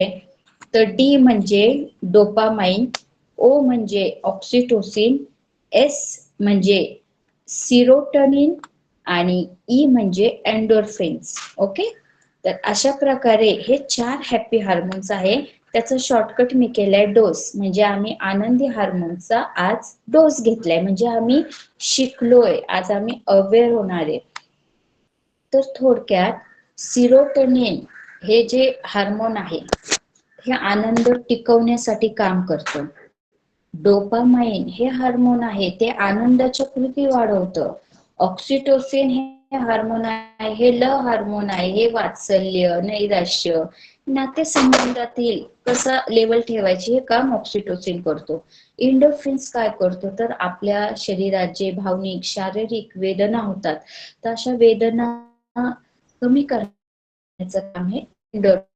तर डी म्हणजे डोपामाइन, ओ म्हणजे ऑक्सिटोसिन, एस म्हणजे सिरोटोनिन आणि ई म्हणजे एंडोर्फिन्स. ओके, तर अशा प्रकारे हे 4 हॅपी हार्मोन्स आहे. त्याचं शॉर्टकट मी केलंय डोस, म्हणजे आम्ही आनंदी हार्मोनचा आज डोस घेतलाय, म्हणजे आम्ही शिकलोय, आज आम्ही अवेअर होणार आहे. तर थोडक्यात सिरोटोनिन हे जे हार्मोन आहे हे आनंद टिकवण्यासाठी काम करतं. डोपामाइन हे हार्मोन आहे ते आनंदाच्या कृती वाढवतं. ऑक्सिटोसिन हे हार्मोन आहे, हे लव हार्मोन आहे, हे वात्सल्य, नैराश्य, नातेसंबंधातील कसं लेवल ठेवायची हे काम ऑक्सिटोसिन करतो. एंडोर्फिन्स काय करतो, तर आपल्या शरीरात जे भावनिक शारीरिक वेदना होतात तर अशा वेदना कमी करण्याचं काम हे एंडोर्फिन